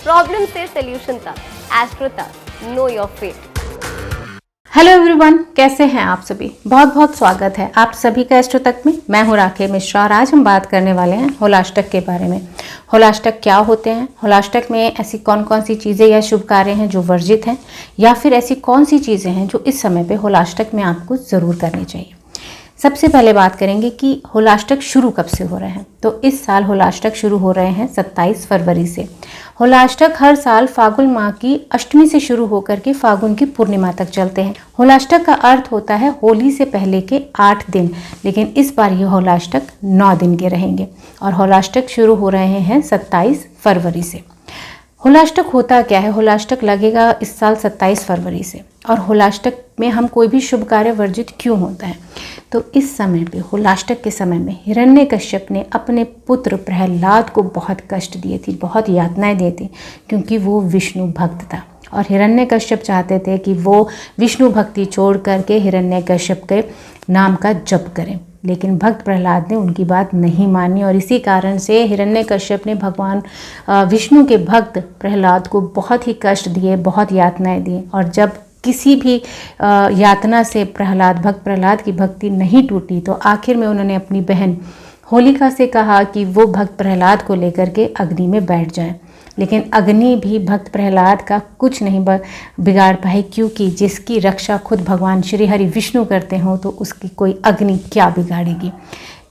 Problem से solution तक, astro तक, know your fate. Hello everyone, कैसे हैं आप सभी। बहुत बहुत स्वागत है आप सभी का एस्ट्रो तक में। मैं हूं राखी मिश्रा और आज हम बात करने वाले हैं होलाष्टक के बारे में। होलाष्टक क्या होते हैं, होलाष्टक में ऐसी कौन कौन सी चीज़ें या शुभ कार्य हैं जो वर्जित हैं, या फिर ऐसी कौन सी चीज़ें हैं जो इस समय पे होलाष्टक में आपको ज़रूर करनी चाहिए। सबसे पहले बात करेंगे कि होलाष्टक शुरू कब से हो रहे हैं। तो इस साल होलाष्टक शुरू हो रहे हैं 27 फरवरी से। होलाष्टक हर साल फागुन माह की अष्टमी से शुरू होकर के फागुन की पूर्णिमा तक चलते हैं। होलाष्टक का अर्थ होता है होली से पहले के 8 दिन, लेकिन इस बार ये होलाष्टक 9 दिन के रहेंगे और होलाष्टक शुरू हो रहे हैं 27 फरवरी से। होलाष्टक होता क्या है, होलाष्टक लगेगा इस साल 27 फरवरी से। और होलाष्टक में हम कोई भी शुभ कार्य वर्जित क्यों होता है, तो इस समय पे होलाष्टक के समय में हिरण्यकश्यप ने अपने पुत्र प्रहलाद को बहुत कष्ट दिए थी, बहुत यातनाएं दी थी, क्योंकि वो विष्णु भक्त था और हिरण्यकश्यप चाहते थे कि वो विष्णु भक्ति छोड़ करके हिरण्यकश्यप के नाम का जप करें, लेकिन भक्त प्रहलाद ने उनकी बात नहीं मानी और इसी कारण से हिरण्यकश्यप ने भगवान विष्णु के भक्त प्रहलाद को बहुत ही कष्ट दिए, बहुत यातनाएं दी। और जब किसी भी यातना से भक्त प्रहलाद की भक्ति नहीं टूटी तो आखिर में उन्होंने अपनी बहन होलिका से कहा कि वो भक्त प्रहलाद को लेकर के अग्नि में बैठ जाएं, लेकिन अग्नि भी भक्त प्रहलाद का कुछ नहीं बिगाड़ पाई, क्योंकि जिसकी रक्षा खुद भगवान श्री हरि विष्णु करते हों तो उसकी कोई अग्नि क्या बिगाड़ेगी।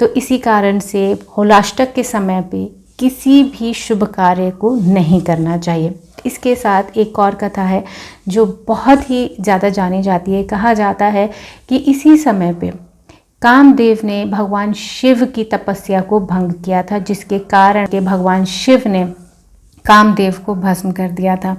तो इसी कारण से होलाष्टक के समय पे किसी भी शुभ कार्य को नहीं करना चाहिए। इसके साथ एक और कथा है जो बहुत ही ज़्यादा जानी जाती है। कहा जाता है कि इसी समय पे कामदेव ने भगवान शिव की तपस्या को भंग किया था, जिसके कारण के भगवान शिव ने कामदेव को भस्म कर दिया था।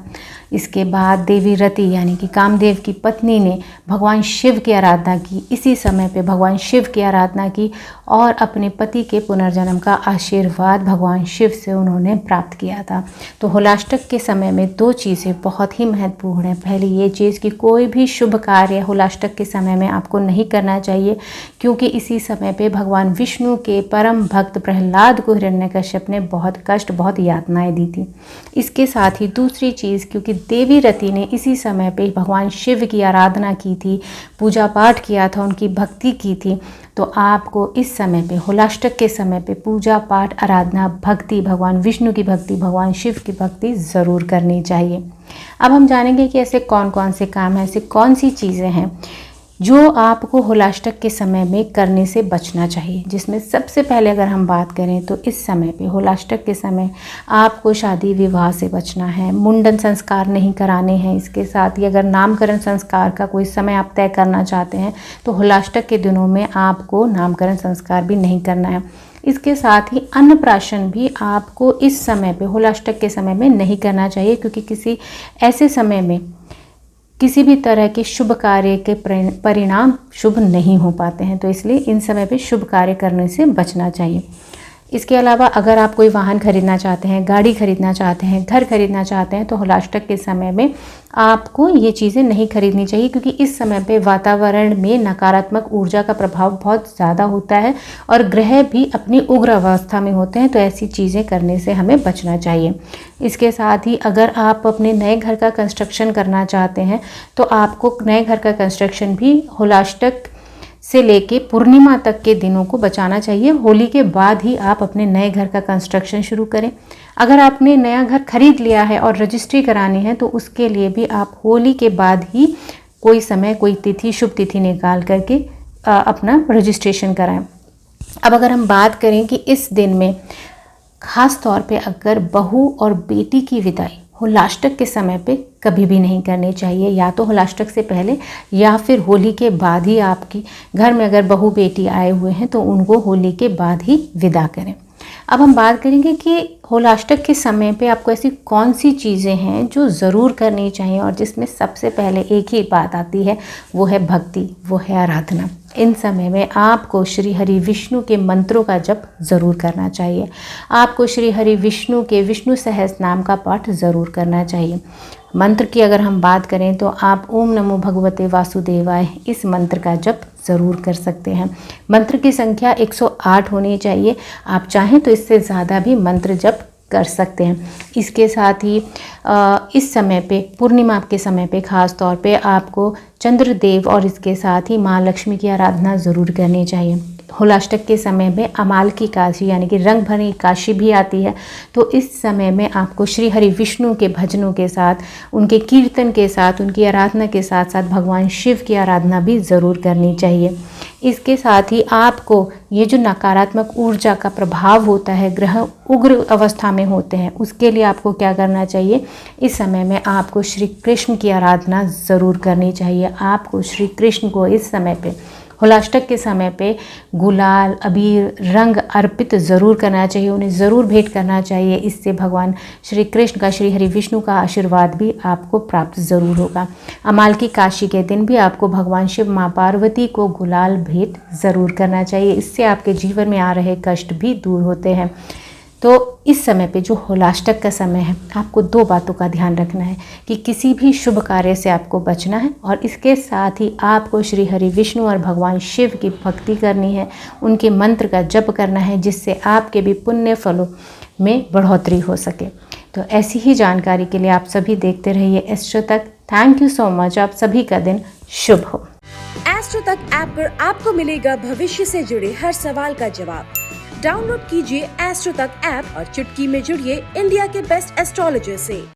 इसके बाद देवी रति यानी कि कामदेव की पत्नी ने भगवान शिव की आराधना की। इसी समय पे भगवान शिव की आराधना की और अपने पति के पुनर्जन्म का आशीर्वाद भगवान शिव से उन्होंने प्राप्त किया था। तो होलाष्टक के समय में 2 चीज़ें बहुत ही महत्वपूर्ण हैं। पहली ये चीज़ कि कोई भी शुभ कार्य होलाष्टक के समय में आपको नहीं करना चाहिए, क्योंकि इसी समय पे भगवान विष्णु के परम भक्त प्रहलाद को हिरण्यकश्यप ने बहुत कष्ट, बहुत यातनाएं दी थी। इसके साथ ही दूसरी चीज़, क्योंकि देवी रति ने इसी समय पे भगवान शिव की आराधना की थी, पूजा पाठ किया था, उनकी भक्ति की थी, तो आपको इस समय पे होलाष्टक के समय पे पूजा पाठ, आराधना, भक्ति, भगवान विष्णु की भक्ति, भगवान शिव की भक्ति ज़रूर करनी चाहिए। अब हम जानेंगे कि ऐसे कौन कौन से काम हैं, ऐसी कौन सी चीज़ें हैं जो आपको होलाष्टक के समय में करने से बचना चाहिए। जिसमें सबसे पहले अगर हम बात करें तो इस समय पे होलाष्टक के समय आपको शादी विवाह से बचना है, मुंडन संस्कार नहीं कराने हैं। इसके साथ ही अगर नामकरण संस्कार का कोई समय आप तय करना चाहते हैं तो होलाष्टक के दिनों में आपको नामकरण संस्कार भी नहीं करना है। इसके साथ ही अन्नप्राशन भी आपको इस समय पे होलाष्टक के समय में नहीं करना चाहिए, क्योंकि किसी ऐसे समय में किसी भी तरह के शुभ कार्य के परिणाम शुभ नहीं हो पाते हैं, तो इसलिए इन समय पे शुभ कार्य करने से बचना चाहिए। इसके अलावा अगर आप कोई वाहन खरीदना चाहते हैं, गाड़ी खरीदना चाहते हैं, घर खरीदना चाहते हैं, तो होलाष्टक के समय में आपको ये चीज़ें नहीं खरीदनी चाहिए, क्योंकि इस समय पे वातावरण में नकारात्मक ऊर्जा का प्रभाव बहुत ज़्यादा होता है और ग्रह भी अपनी उग्र अवस्था में होते हैं, तो ऐसी चीज़ें करने से हमें बचना चाहिए। इसके साथ ही अगर आप अपने नए घर का कंस्ट्रक्शन करना चाहते हैं तो आपको नए घर का कंस्ट्रक्शन भी होलाष्टक से लेके पूर्णिमा तक के दिनों को बचाना चाहिए। होली के बाद ही आप अपने नए घर का कंस्ट्रक्शन शुरू करें। अगर आपने नया घर खरीद लिया है और रजिस्ट्री करानी है तो उसके लिए भी आप होली के बाद ही कोई समय, कोई तिथि, शुभ तिथि निकाल करके अपना रजिस्ट्रेशन कराएं। अब अगर हम बात करें कि इस दिन में खास तौर पे अगर बहू और बेटी की विदाई होलाष्टक के समय पे कभी भी नहीं करनी चाहिए, या तो होलाष्टक से पहले या फिर होली के बाद ही। आपकी घर में अगर बहू बेटी आए हुए हैं तो उनको होली के बाद ही विदा करें। अब हम बात करेंगे कि होलाष्टक के समय पे आपको ऐसी कौन सी चीज़ें हैं जो ज़रूर करनी चाहिए, और जिसमें सबसे पहले एक ही बात आती है, वो है भक्ति, वो है आराधना। इन समय में आपको श्री हरि विष्णु के मंत्रों का जप ज़रूर करना चाहिए। आपको श्री हरि विष्णु के विष्णु सहस्त्र नाम का पाठ ज़रूर करना चाहिए। मंत्र की अगर हम बात करें तो आप ओम नमो भगवते वासुदेवाय इस मंत्र का जप ज़रूर कर सकते हैं। मंत्र की संख्या 108 होनी चाहिए। आप चाहें तो इससे ज़्यादा भी मंत्र जप कर सकते हैं। इसके साथ ही इस समय पे पूर्णिमा के समय पे ख़ास तौर पे आपको चंद्रदेव और इसके साथ ही माँ लक्ष्मी की आराधना ज़रूर करनी चाहिए। होलाष्टक के समय में अमाल की काशी यानी कि रंग भरी काशी भी आती है, तो इस समय में आपको श्री हरि विष्णु के भजनों के साथ, उनके कीर्तन के साथ, उनकी आराधना के साथ साथ भगवान शिव की आराधना भी ज़रूर करनी चाहिए। इसके साथ ही आपको ये जो नकारात्मक ऊर्जा का प्रभाव होता है, ग्रह उग्र अवस्था में होते हैं, उसके लिए आपको क्या करना चाहिए, इस समय में आपको श्री कृष्ण की आराधना ज़रूर करनी चाहिए। आपको श्री कृष्ण को इस समय पे, होलाष्टक के समय पे गुलाल, अबीर, रंग अर्पित ज़रूर करना चाहिए, उन्हें ज़रूर भेंट करना चाहिए। इससे भगवान श्री कृष्ण का, श्री हरि विष्णु का आशीर्वाद भी आपको प्राप्त ज़रूर होगा। अमाल की काशी के दिन भी आपको भगवान शिव, माँ पार्वती को गुलाल भेंट ज़रूर करना चाहिए। इससे आपके जीवन में आ रहे कष्ट भी दूर होते हैं। तो इस समय पे जो होलाष्टक का समय है, आपको 2 बातों का ध्यान रखना है कि किसी भी शुभ कार्य से आपको बचना है और इसके साथ ही आपको श्री हरि विष्णु और भगवान शिव की भक्ति करनी है, उनके मंत्र का जप करना है, जिससे आपके भी पुण्य फलों में बढ़ोतरी हो सके। तो ऐसी ही जानकारी के लिए आप सभी देखते रहिए एस्ट्रो तक। Thank you so much. आप सभी का दिन शुभ हो। एस्ट्रो तक ऐप पर आपको मिलेगा भविष्य से जुड़े हर सवाल का जवाब। डाउनलोड कीजिए एस्ट्रो तक ऐप और चुटकी में जुड़िए इंडिया के बेस्ट एस्ट्रोलॉजर से।